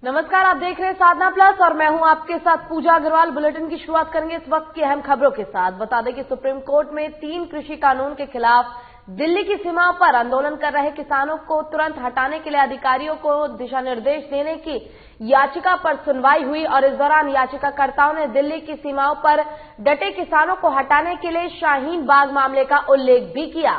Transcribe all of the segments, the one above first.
नमस्कार, आप देख रहे हैं साधना प्लस और मैं हूं आपके साथ पूजा अग्रवाल। बुलेटिन की शुरुआत करेंगे इस वक्त की अहम खबरों के साथ। बता दें कि सुप्रीम कोर्ट में 3 कृषि कानून के खिलाफ दिल्ली की सीमाओं पर आंदोलन कर रहे किसानों को तुरंत हटाने के लिए अधिकारियों को दिशा निर्देश देने की याचिका पर सुनवाई हुई और इस दौरान याचिकाकर्ताओं ने दिल्ली की सीमाओं पर डटे किसानों को हटाने के लिए शाहीन बाग मामले का उल्लेख भी किया।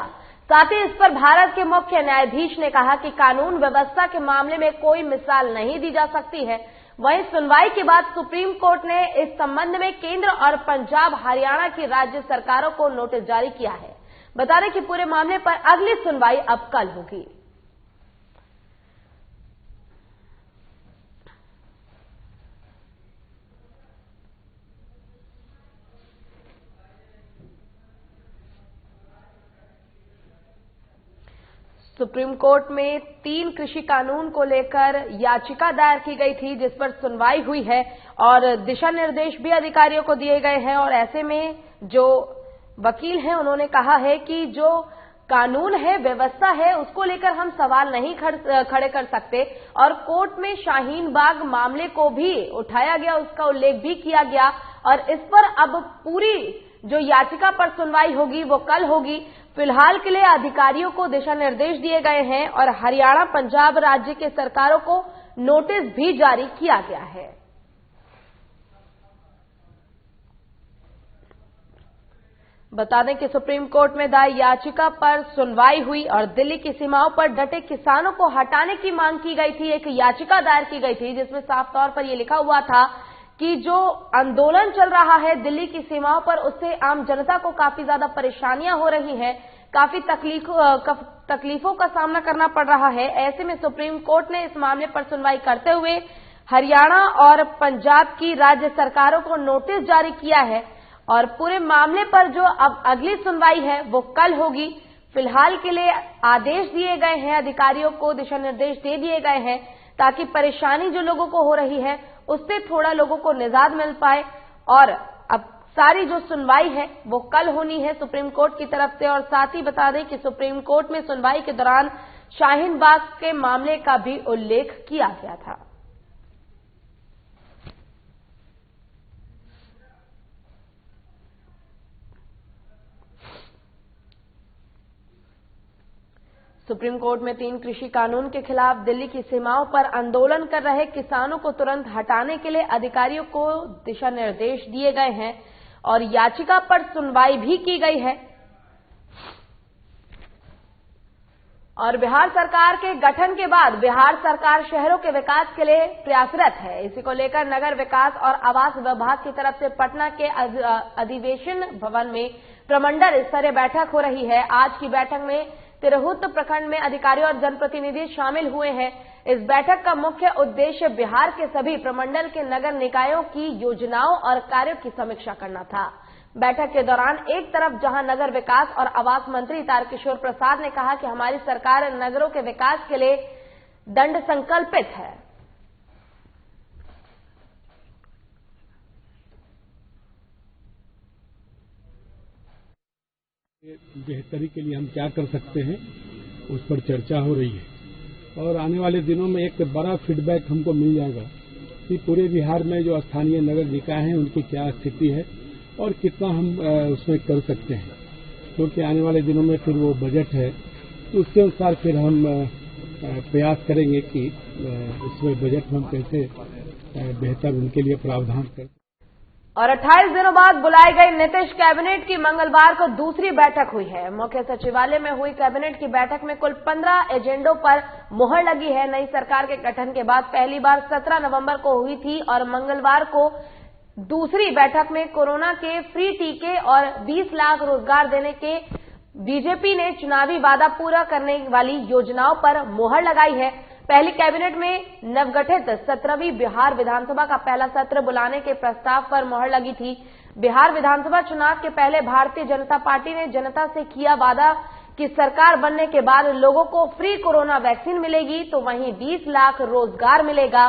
साथ ही इस पर भारत के मुख्य न्यायाधीश ने कहा कि कानून व्यवस्था के मामले में कोई मिसाल नहीं दी जा सकती है। वहीं सुनवाई के बाद सुप्रीम कोर्ट ने इस संबंध में केंद्र और पंजाब हरियाणा की राज्य सरकारों को नोटिस जारी किया है। बता दें कि पूरे मामले पर अगली सुनवाई अब कल होगी। सुप्रीम कोर्ट में 3 कृषि कानून को लेकर याचिका दायर की गई थी, जिस पर सुनवाई हुई है और दिशा निर्देश भी अधिकारियों को दिए गए हैं। और ऐसे में जो वकील हैं उन्होंने कहा है कि जो कानून है, व्यवस्था है, उसको लेकर हम सवाल नहीं खड़े कर सकते। और कोर्ट में शाहीन बाग मामले को भी उठाया गया, उसका उल्लेख भी किया गया और इस पर अब पूरी जो याचिका पर सुनवाई होगी वो कल होगी। फिलहाल के लिए अधिकारियों को दिशा निर्देश दिए गए हैं और हरियाणा पंजाब राज्य के सरकारों को नोटिस भी जारी किया गया है। बता दें कि सुप्रीम कोर्ट में दायर याचिका पर सुनवाई हुई और दिल्ली की सीमाओं पर डटे किसानों को हटाने की मांग की गई थी। एक याचिका दायर की गई थी जिसमें साफ तौर पर यह लिखा हुआ था कि जो आंदोलन चल रहा है दिल्ली की सीमाओं पर, उससे आम जनता को काफी ज्यादा परेशानियां हो रही हैं, काफी तकलीफों का सामना करना पड़ रहा है। ऐसे में सुप्रीम कोर्ट ने इस मामले पर सुनवाई करते हुए हरियाणा और पंजाब की राज्य सरकारों को नोटिस जारी किया है और पूरे मामले पर जो अब अगली सुनवाई है वो कल होगी। फिलहाल के लिए आदेश दिए गए हैं, अधिकारियों को दिशा निर्देश दे दिए गए हैं ताकि परेशानी जो लोगों को हो रही है उससे थोड़ा लोगों को निजात मिल पाए। और अब सारी जो सुनवाई है वो कल होनी है सुप्रीम कोर्ट की तरफ से। और साथ ही बता दें कि सुप्रीम कोर्ट में सुनवाई के दौरान शाहीन बाग के मामले का भी उल्लेख किया गया था। सुप्रीम कोर्ट में 3 कृषि कानून के खिलाफ दिल्ली की सीमाओं पर आंदोलन कर रहे किसानों को तुरंत हटाने के लिए अधिकारियों को दिशा निर्देश दिए गए हैं और याचिका पर सुनवाई भी की गई है। और बिहार सरकार के गठन के बाद बिहार सरकार शहरों के विकास के लिए प्रयासरत है। इसी को लेकर नगर विकास और आवास विभाग की तरफ से पटना के अधिवेशन भवन में प्रमंडल स्तरीय बैठक हो रही है। आज की बैठक में तिरहुत प्रखंड में अधिकारी और जनप्रतिनिधि शामिल हुए हैं। इस बैठक का मुख्य उद्देश्य बिहार के सभी प्रमंडल के नगर निकायों की योजनाओं और कार्यों की समीक्षा करना था। बैठक के दौरान एक तरफ जहां नगर विकास और आवास मंत्री तारकिशोर प्रसाद ने कहा कि हमारी सरकार नगरों के विकास के लिए दृढ़ संकल्पित है। बेहतरी के लिए हम क्या कर सकते हैं उस पर चर्चा हो रही है और आने वाले दिनों में एक बड़ा फीडबैक हमको मिल जाएगा कि पूरे बिहार में जो स्थानीय नगर निकाय हैं उनकी क्या स्थिति है और कितना हम उसमें कर सकते हैं। क्योंकि आने वाले दिनों में फिर वो बजट है तो उसके अनुसार फिर हम प्रयास करेंगे कि उसमें बजट में हम कैसे बेहतर उनके लिए प्रावधान करें। और 28 दिनों बाद बुलाई गई नीतीश कैबिनेट की मंगलवार को दूसरी बैठक हुई है। मुख्य सचिवालय में हुई कैबिनेट की बैठक में कुल 15 एजेंडों पर मुहर लगी है। नई सरकार के गठन के बाद पहली बार 17 नवंबर को हुई थी और मंगलवार को दूसरी बैठक में कोरोना के फ्री टीके और 20 लाख रोजगार देने के बीजेपी ने चुनावी वादा पूरा करने वाली योजनाओं पर मुहर लगाई है। पहली कैबिनेट में नवगठित 17वीं बिहार विधानसभा का पहला सत्र बुलाने के प्रस्ताव पर मुहर लगी थी। बिहार विधानसभा चुनाव के पहले भारतीय जनता पार्टी ने जनता से किया वादा कि सरकार बनने के बाद लोगों को फ्री कोरोना वैक्सीन मिलेगी, तो वहीं 20 लाख रोजगार मिलेगा।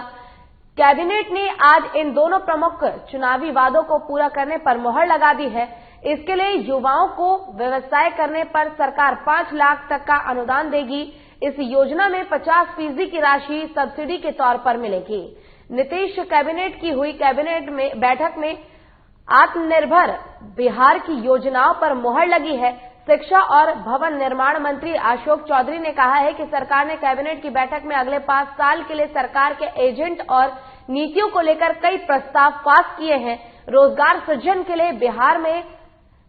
कैबिनेट ने आज इन दोनों प्रमुख चुनावी वादों को पूरा करने पर मुहर लगा दी है। इसके लिए युवाओं को व्यवसाय करने पर सरकार 5 लाख तक का अनुदान देगी। इस योजना में 50% की राशि सब्सिडी के तौर पर मिलेगी। नीतीश कैबिनेट की हुई बैठक में आत्मनिर्भर बिहार की योजनाओं पर मुहर लगी है। शिक्षा और भवन निर्माण मंत्री अशोक चौधरी ने कहा है कि सरकार ने कैबिनेट की बैठक में अगले 5 साल के लिए सरकार के एजेंट और नीतियों को लेकर कई प्रस्ताव पास किए हैं। रोजगार सृजन के लिए बिहार में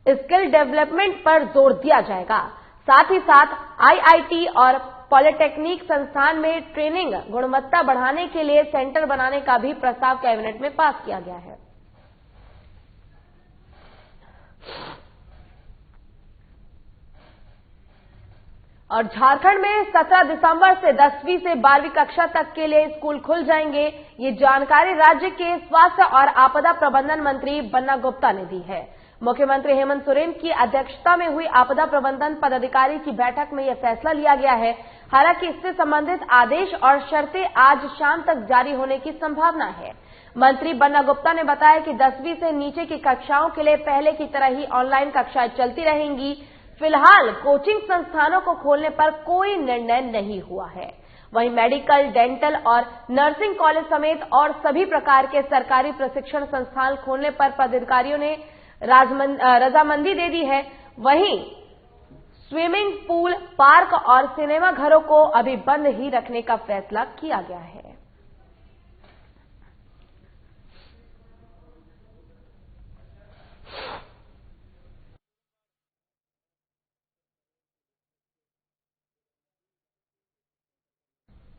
स्किल डेवलपमेंट पर जोर दिया जाएगा। साथ ही साथ आईआईटी और पॉलिटेक्निक संस्थान में ट्रेनिंग गुणवत्ता बढ़ाने के लिए सेंटर बनाने का भी प्रस्ताव कैबिनेट में पास किया गया है। और झारखंड में 17 दिसंबर से 10वीं से 12वीं कक्षा तक के लिए स्कूल खुल जाएंगे। ये जानकारी राज्य के स्वास्थ्य और आपदा प्रबंधन मंत्री बन्ना गुप्ता ने दी है। मुख्यमंत्री हेमंत सोरेन की अध्यक्षता में हुई आपदा प्रबंधन पदाधिकारी की बैठक में यह फैसला लिया गया है। हालांकि इससे संबंधित आदेश और शर्तें आज शाम तक जारी होने की संभावना है। मंत्री बन्ना गुप्ता ने बताया कि 10वीं से नीचे की कक्षाओं के लिए पहले की तरह ही ऑनलाइन कक्षाएं चलती रहेंगी। फिलहाल कोचिंग संस्थानों को खोलने पर कोई निर्णय नहीं हुआ है। वहीं मेडिकल, डेंटल और नर्सिंग कॉलेज समेत और सभी प्रकार के सरकारी प्रशिक्षण संस्थान खोलने पर पदाधिकारियों ने रजामंदी दे दी है। वहीं स्विमिंग पूल, पार्क और सिनेमा घरों को अभी बंद ही रखने का फैसला किया गया है।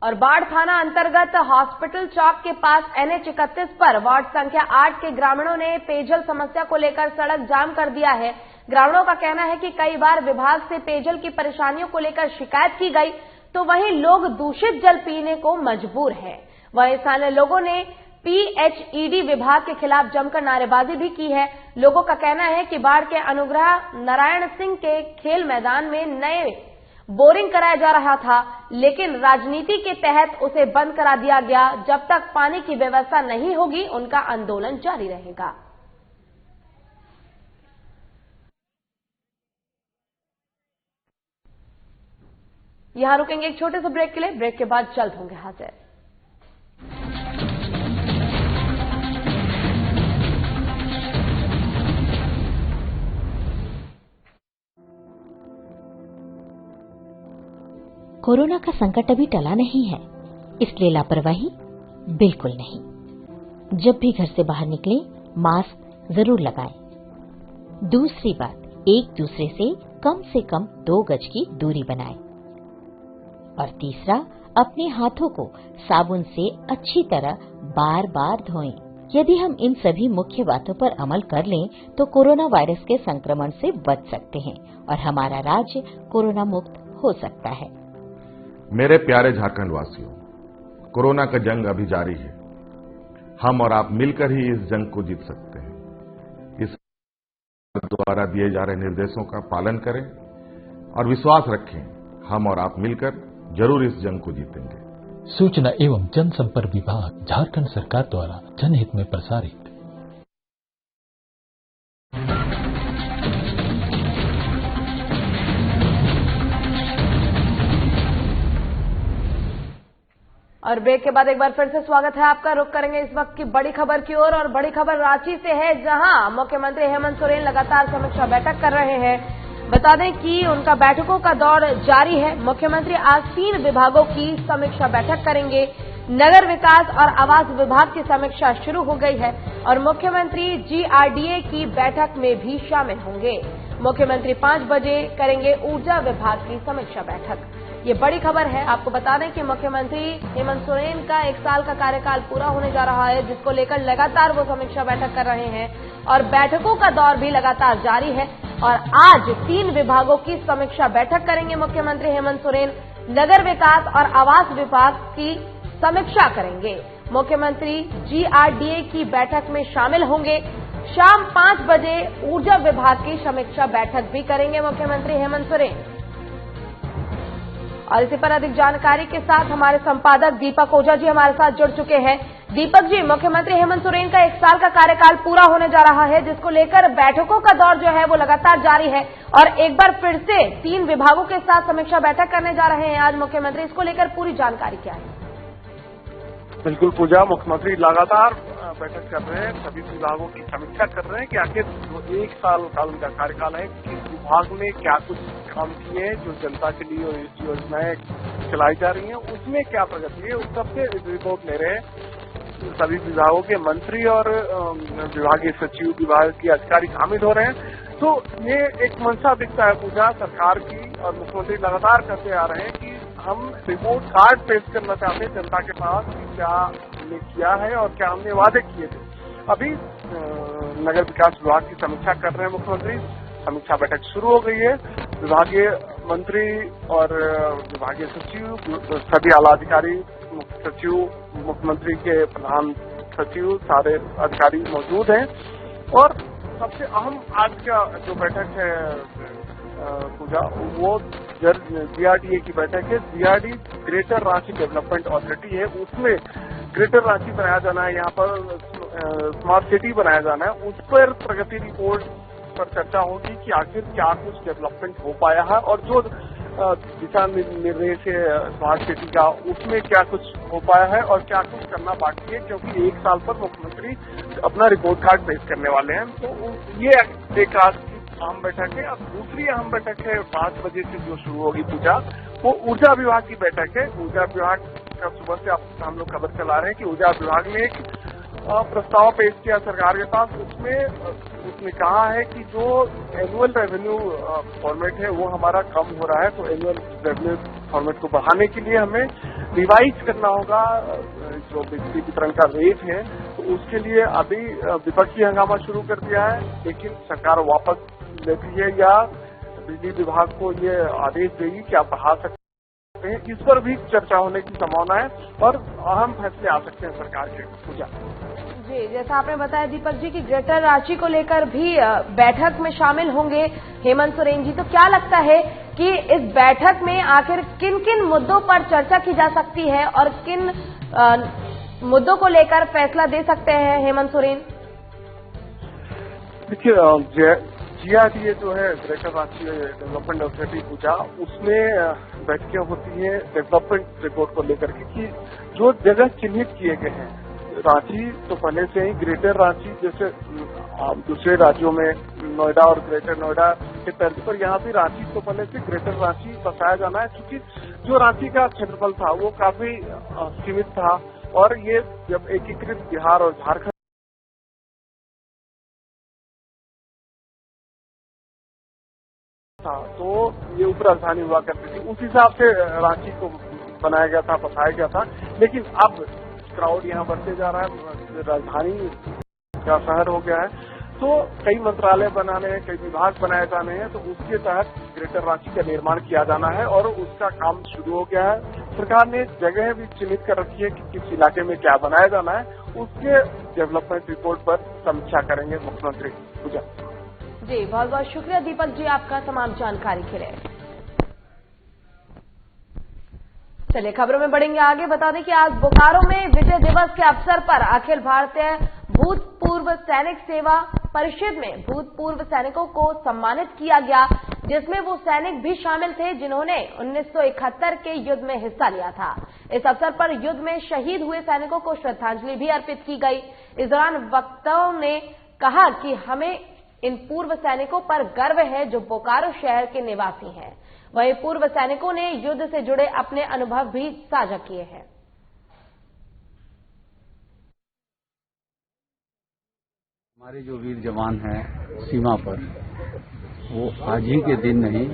और बाढ़ थाना अंतर्गत हॉस्पिटल चौक के पास NH 31 पर वार्ड संख्या 8 के ग्रामीणों ने पेयजल समस्या को लेकर सड़क जाम कर दिया है। ग्रामीणों का कहना है कि कई बार विभाग से पेयजल की परेशानियों को लेकर शिकायत की गई, तो वहीं लोग दूषित जल पीने को मजबूर हैं। वहीं स्थानीय लोगों ने PHED विभाग के खिलाफ जमकर नारेबाजी भी की है। लोगों का कहना है कि बाढ़ के अनुग्रह नारायण सिंह के खेल मैदान में नए बोरिंग कराया जा रहा था, लेकिन राजनीति के तहत उसे बंद करा दिया गया। जब तक पानी की व्यवस्था नहीं होगी, उनका आंदोलन जारी रहेगा। यहां रुकेंगे एक छोटे से ब्रेक के लिए। ब्रेक के बाद जल्द होंगे हाजिर। कोरोना का संकट अभी टला नहीं है, इसलिए लापरवाही बिल्कुल नहीं। जब भी घर से बाहर निकलें, मास्क जरूर लगाएं। दूसरी बात, एक दूसरे से कम 2 गज की दूरी बनाएं। और तीसरा, अपने हाथों को साबुन से अच्छी तरह बार बार धोएं। यदि हम इन सभी मुख्य बातों पर अमल कर लें तो कोरोना वायरस के संक्रमण से बच सकते हैं और हमारा राज्य कोरोना मुक्त हो सकता है। मेरे प्यारे झारखंड वासियों, कोरोना का जंग अभी जारी है। हम और आप मिलकर ही इस जंग को जीत सकते हैं। इस द्वारा दिए जा रहे निर्देशों का पालन करें और विश्वास रखें, हम और आप मिलकर जरूर इस जंग को जीतेंगे। सूचना एवं जनसंपर्क विभाग, झारखंड सरकार द्वारा जनहित में प्रसारित। और ब्रेक के बाद एक बार फिर से स्वागत है आपका। रुक करेंगे इस वक्त की बड़ी खबर की ओर, और बड़ी खबर रांची से है, जहां मुख्यमंत्री हेमंत सोरेन लगातार समीक्षा बैठक कर रहे हैं। बता दें कि उनका बैठकों का दौर जारी है। मुख्यमंत्री आज 3 विभागों की समीक्षा बैठक करेंगे। नगर विकास और आवास विभाग की समीक्षा शुरू हो गई है और मुख्यमंत्री GRDA की बैठक में भी शामिल होंगे। मुख्यमंत्री 5 बजे करेंगे ऊर्जा विभाग की समीक्षा बैठक। ये बड़ी खबर है। आपको बता दें कि मुख्यमंत्री हेमंत सोरेन का 1 साल का कार्यकाल पूरा होने जा रहा है, जिसको लेकर लगातार वो समीक्षा बैठक कर रहे हैं और बैठकों का दौर भी लगातार जारी है। और आज 3 विभागों की समीक्षा बैठक करेंगे मुख्यमंत्री हेमंत सोरेन। नगर विकास और आवास विभाग की समीक्षा करेंगे। मुख्यमंत्री GRDA की बैठक में शामिल होंगे। शाम 5 बजे ऊर्जा विभाग की समीक्षा बैठक भी करेंगे मुख्यमंत्री हेमंत सोरेन। और इसी पर अधिक जानकारी के साथ हमारे संपादक दीपक ओझा जी हमारे साथ जुड़ चुके हैं। दीपक जी, मुख्यमंत्री हेमंत सोरेन का 1 साल का कार्यकाल पूरा होने जा रहा है, जिसको लेकर बैठकों का दौर जो है वो लगातार जारी है और एक बार फिर से 3 विभागों के साथ समीक्षा बैठक करने जा रहे हैं आज मुख्यमंत्री। इसको लेकर पूरी जानकारी क्या है? बिल्कुल पूजा, मुख्यमंत्री लगातार बैठक कर रहे हैं, सभी विभागों की समीक्षा कर रहे हैं कि आखिर जो 1 साल का उनका कार्यकाल है, किस विभाग में क्या कुछ काम किए हैं, जो जनता के लिए योजनाएं चलाई जा रही हैं उसमें क्या प्रगति है, उस सबसे रिपोर्ट ले रहे हैं। सभी विभागों के मंत्री और विभागीय सचिव, विभाग के अधिकारी शामिल हो रहे हैं। तो ये एक मंशा दिखता है पूजा सरकार की, और मुख्यमंत्री लगातार करते आ रहे हैं कि हम रिपोर्ट कार्ड पेश करना चाहते हैं जनता के पास कि क्या हमने किया है और क्या हमने वादे किए थे। अभी नगर विकास विभाग की समीक्षा कर रहे हैं मुख्यमंत्री। समीक्षा बैठक शुरू हो गई है। विभागीय मंत्री और विभागीय सचिव, सभी आला अधिकारी, मुख्य सचिव, मुख्यमंत्री के प्रधान सचिव, सारे अधिकारी मौजूद हैं। और सबसे अहम आज का जो बैठक है पूजा, वो जीआरडीए की बैठक है। GRD greater Ranchi development authority है, उसमें ग्रेटर रांची बनाया जाना है, यहाँ पर स्मार्ट सिटी बनाया जाना है। उस पर प्रगति रिपोर्ट पर चर्चा होगी कि आखिर क्या कुछ डेवलपमेंट हो पाया है और जो दिशा निर्देश है स्मार्ट सिटी का, उसमें क्या कुछ हो पाया है और क्या कुछ करना बाकी है, क्योंकि 1 साल पर मुख्यमंत्री अपना रिपोर्ट कार्ड पेश करने वाले हैं। तो ये एक आज की अहम बैठक है। अब दूसरी अहम बैठक है 5 बजे से जो शुरू होगी पूजा, वो ऊर्जा विभाग की बैठक है। ऊर्जा विभाग का सुबह से हम लोग खबर चला रहे हैं कि ऊर्जा विभाग ने एक प्रस्ताव पेश किया सरकार के पास। उसने कहा है कि जो एनुअल रेवेन्यू फॉर्मेट है वो हमारा कम हो रहा है, तो एनुअल रेवेन्यू फॉर्मेट को बढ़ाने के लिए हमें रिवाइज करना होगा जो बिजली वितरण का रेट है। तो उसके लिए अभी विपक्षी हंगामा शुरू कर दिया है, लेकिन सरकार वापस लेती है या बिजली विभाग को ये आदेश देगी कि आप बढ़ा सकते हैं। इस पर भी चर्चा होने की संभावना है और अहम फैसले आ सकते हैं सरकार के। पूजा जी, जैसा आपने बताया दीपक जी कि ग्रेटर रांची को लेकर भी बैठक में शामिल होंगे हेमंत सोरेन जी, तो क्या लगता है कि इस बैठक में आखिर किन किन मुद्दों पर चर्चा की जा सकती है और किन मुद्दों को लेकर फैसला दे सकते हैं हेमंत सोरेन? देखिए, जीआरडीए जो है ग्रेटर रांची डेवलपमेंट अथॉरिटी पूजा, उसमें बैठकें होती है डेवलपमेंट रिपोर्ट को लेकर के कि जो जगह चिन्हित किए गए हैं। रांची तो पहले से ही ग्रेटर रांची, जैसे दूसरे राज्यों में नोएडा और ग्रेटर नोएडा के तर्ज पर यहाँ भी रांची तो पहले से ग्रेटर रांची बसाया जाना है, क्योंकि जो रांची का क्षेत्रफल था वो काफी सीमित था और ये जब एकीकृत बिहार और झारखंड था तो ये उप राजधानी हुआ करती थी। उस हिसाब से रांची को बनाया गया था, बसाया गया था। लेकिन अब क्राउड यहाँ बढ़ते जा रहा है, राजधानी का शहर हो गया है, तो कई मंत्रालय बनाने हैं, कई विभाग बनाए जाने हैं, तो उसके तहत ग्रेटर रांची का निर्माण किया जाना है और उसका काम शुरू हो गया है। सरकार ने जगह भी चिन्हित कर रखी है कि किस इलाके में क्या बनाया जाना है। उसके डेवलपमेंट रिपोर्ट पर समीक्षा करेंगे मुख्यमंत्री। पूजा जी, बहुत बहुत शुक्रिया दीपक जी आपका तमाम जानकारी के लिए। चलिए खबरों में बढ़ेंगे आगे। बता दें कि आज बोकारो में विजय दिवस के अवसर पर अखिल भारतीय भूतपूर्व सैनिक सेवा परिषद में भूतपूर्व सैनिकों को सम्मानित किया गया, जिसमें वो सैनिक भी शामिल थे जिन्होंने 1971 के युद्ध में हिस्सा लिया था। इस अवसर पर युद्ध में शहीद हुए सैनिकों को श्रद्धांजलि भी अर्पित की गई। इस दौरान वक्ताओं ने कहा कि हमें इन पूर्व सैनिकों पर गर्व है जो बोकारो शहर के निवासी हैं। वहीं पूर्व सैनिकों ने युद्ध से जुड़े अपने अनुभव भी साझा किए हैं। हमारे जो वीर जवान हैं सीमा पर, वो आज ही के दिन नहीं,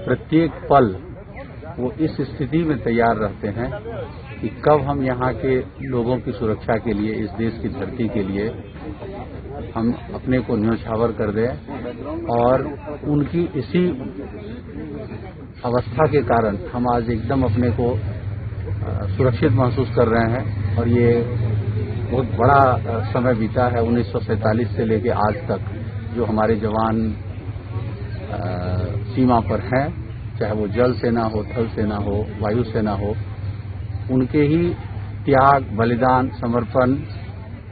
प्रत्येक पल वो इस स्थिति में तैयार रहते हैं कि कब हम यहाँ के लोगों की सुरक्षा के लिए, इस देश की धरती के लिए हम अपने को न्योछावर कर दें। और उनकी इसी अवस्था के कारण हम आज एकदम अपने को सुरक्षित महसूस कर रहे हैं। और ये बहुत बड़ा समय बीता है 1947 से लेकर आज तक, जो हमारे जवान सीमा पर हैं, चाहे वो जल सेना हो, थल सेना हो, वायु सेना हो, उनके ही त्याग, बलिदान, समर्पण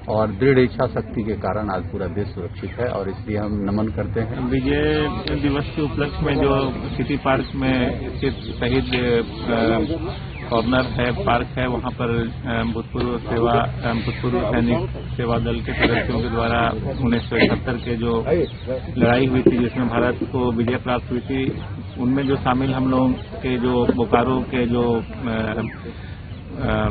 और दृढ़ इच्छा शक्ति के कारण आज पूरा देश सुरक्षित है और इसलिए हम नमन करते हैं। विजय दिवस के उपलक्ष्य में जो सिटी पार्क में स्थित शहीद कॉर्नर है, पार्क है, वहां पर भूतपूर्व सैनिक सेवा दल के सदस्यों के द्वारा 1971 के जो लड़ाई हुई थी जिसमें भारत को विजय प्राप्त हुई थी, उनमें जो शामिल हम लोगों के जो बोकारो के जो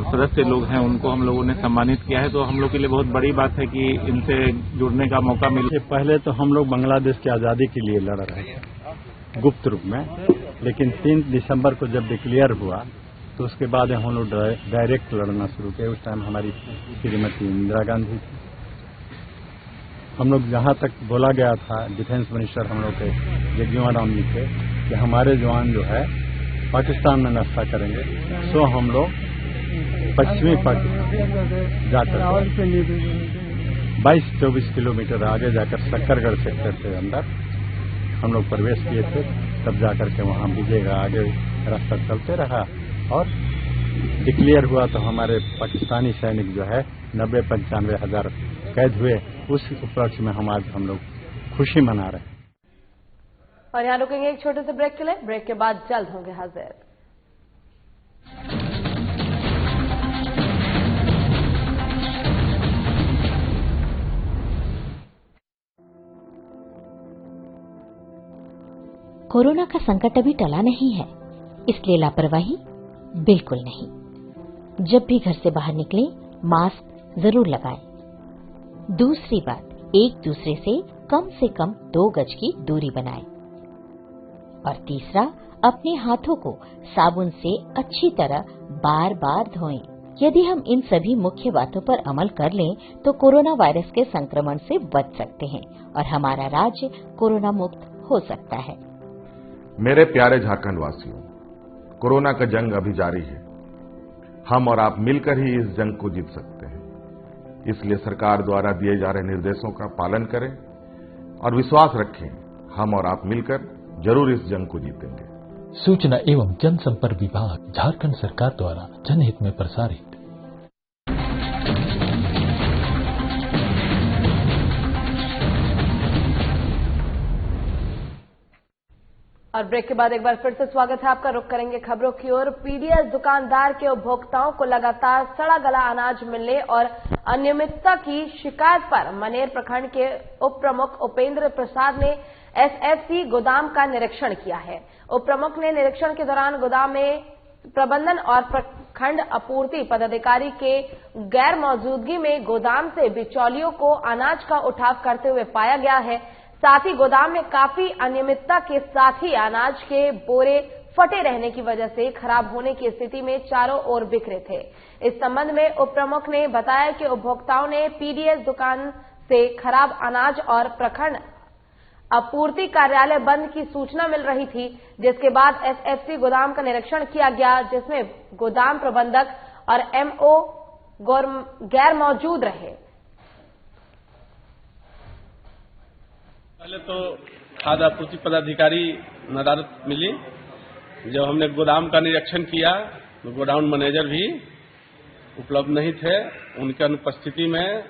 सदस्य लोग हैं उनको हम लोगों ने सम्मानित किया है। तो हम लोग के लिए बहुत बड़ी बात है कि इनसे जुड़ने का मौका मिला। पहले तो हम लोग बांग्लादेश की आज़ादी के लिए लड़ रहे थे गुप्त रूप में, लेकिन 3 दिसंबर को जब डिक्लेयर हुआ तो उसके बाद हम लोग डायरेक्ट लड़ना शुरू किया। उस टाइम हमारी श्रीमती इंदिरा गांधी थी। हम लोग जहां तक बोला गया था, डिफेंस मिनिस्टर हम लोग के जगजीवन राम जी थे कि हमारे जवान जो है पाकिस्तान में नस्ता करेंगे, तो हम लोग पश्चिमी पाकिस्तान जाकर 22-24 किलोमीटर आगे जाकर सक्करगढ़ सेक्टर के अंदर हम लोग प्रवेश किए थे। तब जाकर के वहां विजय का आगे रास्ता चलते रहा और डिक्लेयर हुआ तो हमारे पाकिस्तानी सैनिक जो है 90-95 हजार कैद हुए। उस उपलक्ष्य में हम लोग खुशी मना रहे हैं। और यहाँ रुकेंगे एक छोटे से ब्रेक के लिए। ब्रेक के बाद जल्द होंगे हाजिर। कोरोना का संकट अभी टला नहीं है, इसलिए लापरवाही बिल्कुल नहीं। जब भी घर से बाहर निकलें, मास्क जरूर लगाएं। दूसरी बात, एक दूसरे से कम 2 गज की दूरी बनाएं। और तीसरा, अपने हाथों को साबुन से अच्छी तरह बार-बार धोएं। यदि हम इन सभी मुख्य बातों पर अमल कर लें तो कोरोना वायरस के संक्रमण से बच सकते हैं और हमारा राज्य कोरोना मुक्त हो सकता है। मेरे प्यारे झारखंड वासियों, कोरोना का जंग अभी जारी है। हम और आप मिलकर ही इस जंग को जीत सकते हैं। इसलिए सरकार द्वारा दिए जा रहे निर्देशों का पालन करें और विश्वास रखें, हम और आप मिलकर जरूर इस जंग को जीतेंगे। सूचना एवं जनसंपर्क विभाग, झारखंड सरकार द्वारा जनहित में प्रसारित। और ब्रेक के बाद एक बार फिर से स्वागत है आपका। रुख करेंगे खबरों की ओर। पीडीएस दुकानदार के उपभोक्ताओं को लगातार सड़ा गला अनाज मिलने और अनियमितता की शिकायत पर मनेर प्रखंड के उप प्रमुख उपेंद्र प्रसाद ने एसएफसी गोदाम का निरीक्षण किया है। उप प्रमुख ने निरीक्षण के दौरान गोदाम में प्रबंधन और प्रखंड आपूर्ति पदाधिकारी के गैर मौजूदगी में गोदाम से बिचौलियों को अनाज का उठाव करते हुए पाया गया है। साथ ही गोदाम में काफी अनियमितता के साथ ही अनाज के बोरे फटे रहने की वजह से खराब होने की स्थिति में चारों ओर बिखरे थे। इस संबंध में उप प्रमुख ने बताया कि उपभोक्ताओं ने पीडीएस दुकान से खराब अनाज और प्रखंड आपूर्ति कार्यालय बंद की सूचना मिल रही थी, जिसके बाद एसएफसी गोदाम का निरीक्षण किया गया, जिसमें गोदाम प्रबंधक और एमओ गैर मौजूद रहे। पहले तो खाद्य आपूर्ति पदाधिकारी नदारत मिली। जब हमने गोदाम का निरीक्षण किया तो गोडाउन मैनेजर भी उपलब्ध नहीं थे। उनकी अनुपस्थिति में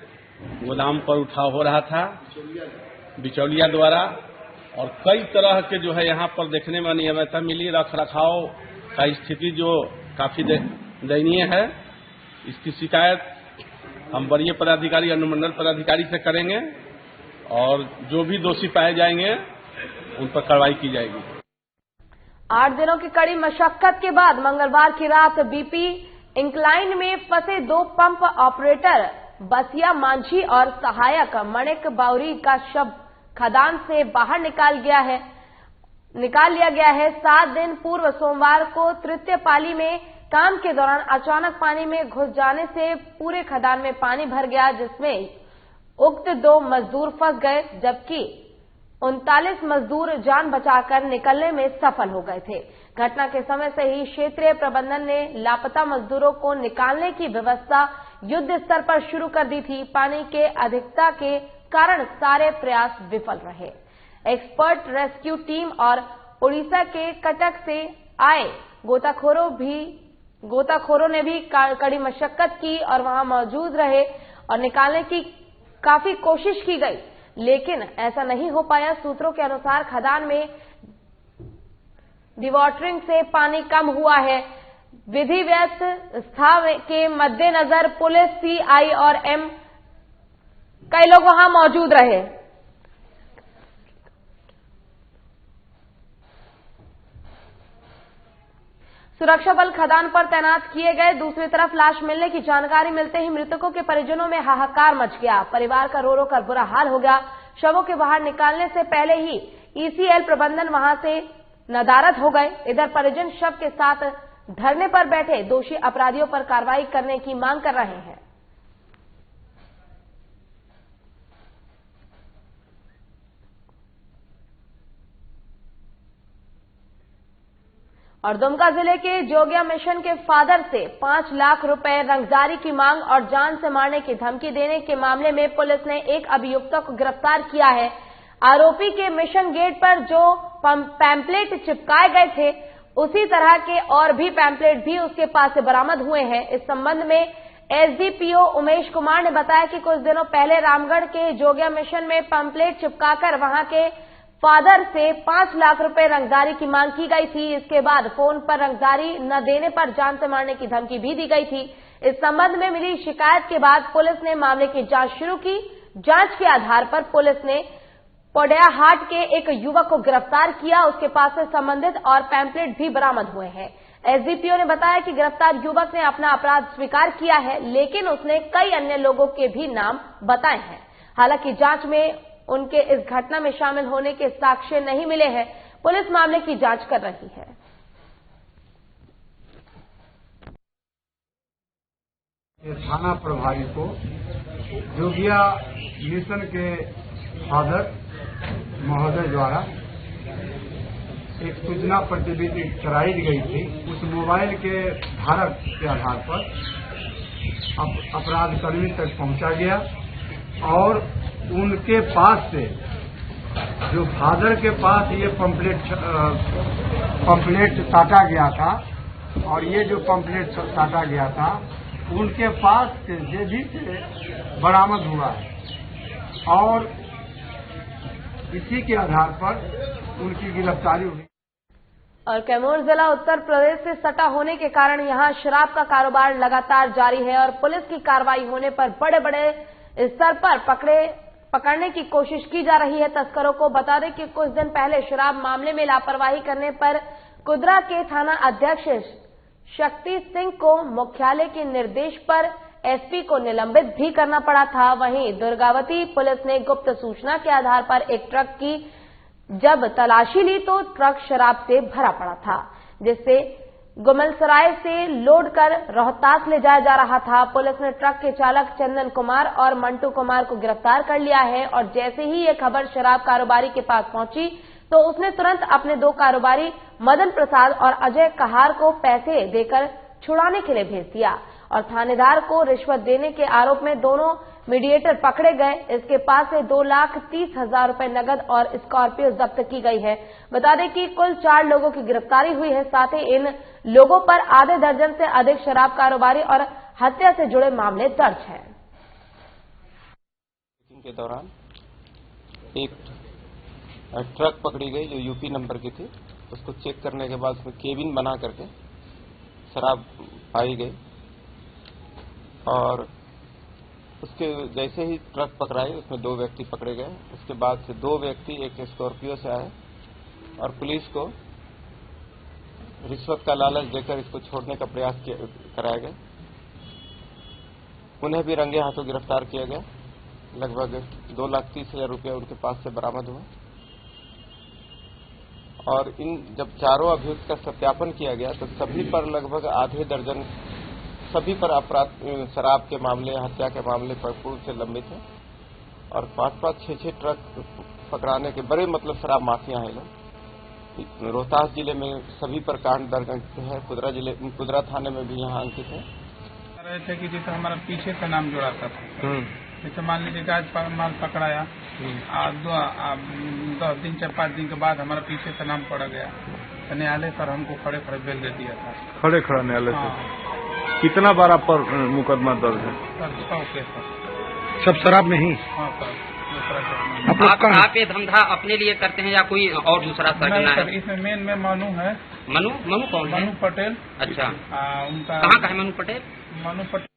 गोदाम पर उठाव हो रहा था बिचौलिया द्वारा, और कई तरह के जो है यहाँ पर देखने में अनियमितता मिली। रख रखाव का स्थिति जो काफी दयनीय है, इसकी शिकायत हम वरीय पदाधिकारी अनुमंडल पदाधिकारी से करेंगे और जो भी दोषी पाए जाएंगे उन पर कार्रवाई की जाएगी। 8 दिनों की कड़ी मशक्कत के बाद मंगलवार की रात बीपी इंक्लाइन में फंसे 2 पंप ऑपरेटर बसिया मांझी और सहायक मणिक बाउरी का शव खदान से बाहर निकाल लिया गया है। 7 दिन पूर्व सोमवार को तृतीय पाली में काम के दौरान अचानक पानी में घुस जाने से पूरे खदान में पानी भर गया, जिसमें उक्त 2 मजदूर फंस गए, जबकि 39 मजदूर जान बचाकर निकलने में सफल हो गए थे। घटना के समय से ही क्षेत्रीय प्रबंधन ने लापता मजदूरों को निकालने की व्यवस्था युद्ध स्तर पर शुरू कर दी थी। पानी के अधिकता के कारण सारे प्रयास विफल रहे। एक्सपर्ट रेस्क्यू टीम और उड़ीसा के कटक से आए गोताखोरों भी गोताखोरों ने भी कड़ी मशक्कत की और वहां मौजूद रहे और निकालने की काफी कोशिश की गई, लेकिन ऐसा नहीं हो पाया। सूत्रों के अनुसार खदान में डिवॉटरिंग से पानी कम हुआ है। विधि व्यस्त स्थान के मद्देनजर पुलिस, सीआई और एम कई लोग वहां मौजूद रहे। सुरक्षा बल खदान पर तैनात किए गए। दूसरी तरफ लाश मिलने की जानकारी मिलते ही मृतकों के परिजनों में हाहाकार मच गया। परिवार का रो रो कर बुरा हाल हो गया। शवों के बाहर निकालने से पहले ही ईसीएल प्रबंधन वहां से नदारद हो गए। इधर परिजन शव के साथ धरने पर बैठे दोषी अपराधियों पर कार्रवाई करने की मांग कर रहे हैं। और दुमका जिले के जोगिया मिशन के फादर से 5 लाख रुपए रंगदारी की मांग और जान से मारने की धमकी देने के मामले में पुलिस ने एक अभियुक्त को गिरफ्तार किया है। आरोपी के मिशन गेट पर जो पैम्पलेट चिपकाए गए थे, उसी तरह के और भी पैम्पलेट भी उसके पास से बरामद हुए हैं। इस संबंध में एसडीपीओ उमेश कुमार ने बताया कि कुछ दिनों पहले रामगढ़ के जोगिया मिशन में पैम्पलेट चिपकाकर वहां के फादर से 5 लाख रुपए रंगदारी की मांग की गई थी। इसके बाद फोन पर रंगदारी न देने पर जान से मारने की धमकी भी दी गई थी। इस संबंध में मिली शिकायत के बाद पुलिस ने मामले की जांच शुरू की। जांच के आधार पर पुलिस ने पोडयाहाट के एक युवक को गिरफ्तार किया। उसके पास से संबंधित और पैम्पलेट भी बरामद हुए हैं। एसडीपीओ ने बताया कि गिरफ्तार युवक ने अपना अपराध स्वीकार किया है, लेकिन उसने कई अन्य लोगों के भी नाम बताए हैं। हालांकि जांच में उनके इस घटना में शामिल होने के साक्ष्य नहीं मिले हैं। पुलिस मामले की जांच कर रही है। थाना प्रभारी को जोगिया मिशन के फादर महोदय द्वारा एक सूचना प्रतिलिपि कराई गई थी। उस मोबाइल के धारक के आधार पर अपराध कर्मी तक पहुंचा गया और उनके पास से जो फादर के पास ये पंपलेट साटा गया था और ये जो पंपलेट साटा गया था उनके पास से जेबी से बरामद हुआ है और इसी के आधार पर उनकी गिरफ्तारी हुई। और कैमूर जिला उत्तर प्रदेश से सटा होने के कारण यहां शराब का कारोबार लगातार जारी है और पुलिस की कार्रवाई होने पर बड़े बड़े स्तर पर पकड़ने की कोशिश की जा रही है तस्करों को। बता दें कि कुछ दिन पहले शराब मामले में लापरवाही करने पर कुदरा के थाना अध्यक्ष शक्ति सिंह को मुख्यालय के निर्देश पर एसपी को निलंबित भी करना पड़ा था। वहीं दुर्गावती पुलिस ने गुप्त सूचना के आधार पर एक ट्रक की जब तलाशी ली तो ट्रक शराब से भरा पड़ा था, जिससे गुमलसराय से लोड कर रोहतास ले जाया जा रहा था। पुलिस ने ट्रक के चालक चंदन कुमार और मंटू कुमार को गिरफ्तार कर लिया है और जैसे ही ये खबर शराब कारोबारी के पास पहुंची तो उसने तुरंत अपने 2 कारोबारी मदन प्रसाद और अजय कहार को पैसे देकर छुड़ाने के लिए भेज दिया और थानेदार को रिश्वत देने के आरोप में दोनों मीडिएटर पकड़े गए। इसके पास से 2,30,000 रुपए नगद और स्कॉर्पियो जब्त की गई है। बता दें कि कुल 4 लोगों की गिरफ्तारी हुई है। साथ ही इन लोगों पर आधे दर्जन से अधिक शराब कारोबारी और हत्या से जुड़े मामले दर्ज हैं। के दौरान एक ट्रक पकड़ी गई जो यूपी नंबर की थी। उसको चेक करने के बाद उसमें केबिन बना करके शराब पाई गई और उसके जैसे ही ट्रक पकड़ाई उसमें 2 व्यक्ति पकड़े गए। उसके बाद से 2 व्यक्ति एक स्कॉर्पियो से आए और पुलिस को रिश्वत का लालच देकर इसको छोड़ने का प्रयास कराया गया। उन्हें भी रंगे हाथों गिरफ्तार किया गया। लगभग 2,30,000 रुपये उनके पास से बरामद हुआ और इन जब चारों अभियुक्त का सत्यापन किया गया तो सभी पर लगभग आधे दर्जन सभी पर अपराध शराब के मामले, हत्या के मामले पर पूर्व से लंबित है और 5-5, 6-6 ट्रक पकड़ाने के बड़े मतलब शराब माफिया हैं लोग। रोहतास जिले में सभी पर कांड दर्ज है। कुदरा थाने में भी यहाँ अंकित है। रहे थे कि जैसे हमारा पीछे से नाम जुड़ाता था। जैसे मान लीजिए आज माल पकड़ाया 10 दिन 5 दिन के बाद हमारा पीछे से नाम पड़ा गया तो न्यायालय पर हमको खड़े खड़े बेल दे दिया था। खड़े खड़ा न्यायालय से कितना बार आप पर मुकदमा दर्ज है? Sir 100 case sir. सब शराब में ही? हाँ सर, दूसरा आप ये धंधा अपने लिए करते हैं या कोई और दूसरा सरगना है? इसमें मेन में मनु है। मनु कौन है? मनु पटेल। अच्छा, उनका कहाँ का है मनु पटेल? मनु पटेल।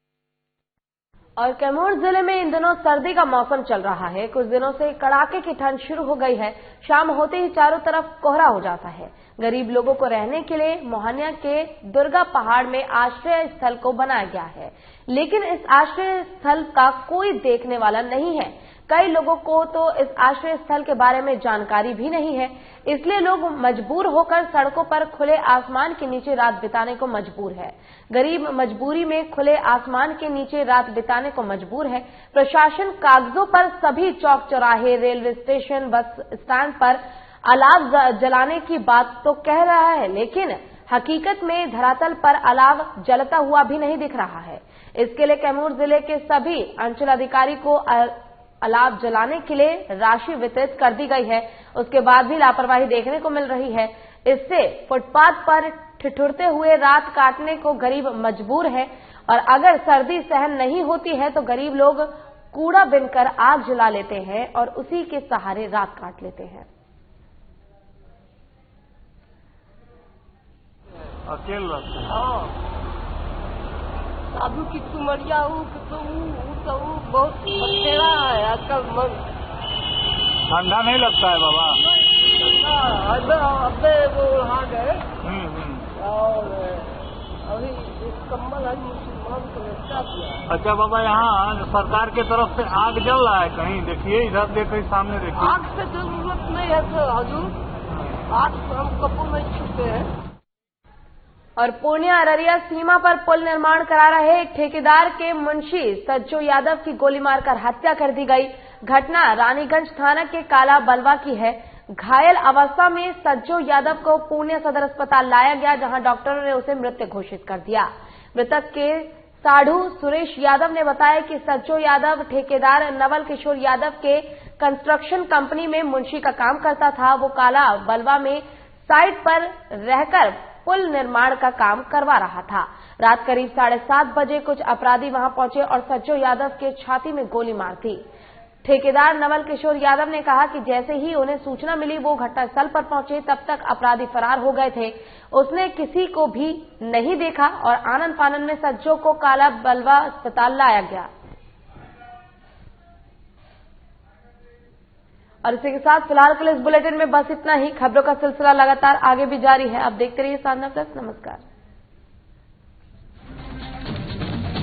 और कैमूर जिले में इन दिनों सर्दी का मौसम चल रहा है। कुछ दिनों से कड़ाके की ठंड शुरू हो गई है। शाम होते ही चारों तरफ कोहरा हो जाता है। गरीब लोगों को रहने के लिए मोहनिया के दुर्गा पहाड़ में आश्रय स्थल को बनाया गया है, लेकिन इस आश्रय स्थल का कोई देखने वाला नहीं है। कई लोगों को तो इस आश्रय स्थल के बारे में जानकारी भी नहीं है, इसलिए लोग मजबूर होकर सड़कों पर खुले आसमान के नीचे रात बिताने को मजबूर है। गरीब मजबूरी में खुले आसमान के नीचे रात बिताने को मजबूर है। प्रशासन कागजों पर सभी चौक चौराहे, रेलवे स्टेशन, बस स्टैंड पर अलाव जलाने की बात तो कह रहा है, लेकिन हकीकत में धरातल पर अलाव जलता हुआ भी नहीं दिख रहा है। इसके लिए कैमूर जिले के सभी अंचलाधिकारी को अलाव जलाने के लिए राशि वितरित कर दी गई है। उसके बाद भी लापरवाही देखने को मिल रही है। इससे फुटपाथ पर ठिठुरते हुए रात काटने को गरीब मजबूर है, और अगर सर्दी सहन नहीं होती है तो गरीब लोग कूड़ा बिनकर आग जला लेते हैं और उसी के सहारे रात काट लेते हैं। अकेला साधु की तुमरिया तो बहुत बखेड़ा है आजकल। ठंडा नहीं लगता है बाबा? अबे वो वहाँ गए और अभी कम्बल आज मुसलमान को लटका दिया। अच्छा बाबा, यहाँ सरकार के तरफ से आग जल रहा है कहीं? देखिए इधर, देखिए सामने देखिए। आग से जरूरत नहीं है सर हजूर, आग से हम कपूर में छुपे हैं। और पूर्णिया अररिया सीमा पर पुल निर्माण करा रहे एक ठेकेदार के मुंशी सज्जो यादव की गोली मारकर हत्या कर दी गई। घटना रानीगंज थाना के काला बलवा की है। घायल अवस्था में सज्जो यादव को पूर्णिया सदर अस्पताल लाया गया, जहां डॉक्टरों ने उसे मृत घोषित कर दिया। मृतक के साढ़ू सुरेश यादव ने बताया कि सज्जो यादव ठेकेदार नवल किशोर यादव के कंस्ट्रक्शन कंपनी में मुंशी का काम करता था। वो काला बलवा में साइट पर रहकर पुल निर्माण का काम करवा रहा था। रात करीब 7:30 बजे कुछ अपराधी वहां पहुंचे और सज्जो यादव के छाती में गोली मार दी। ठेकेदार नवल किशोर यादव ने कहा कि जैसे ही उन्हें सूचना मिली वो घटनास्थल पर पहुंचे, तब तक अपराधी फरार हो गए थे। उसने किसी को भी नहीं देखा और आनन फानन में सज्जो को काला बलवा अस्पताल लाया गया। और इसी के साथ फिलहाल के लिए इस बुलेटिन में बस इतना ही। खबरों का सिलसिला लगातार आगे भी जारी है। आप देखते रहिए साधना प्लस। नमस्कार।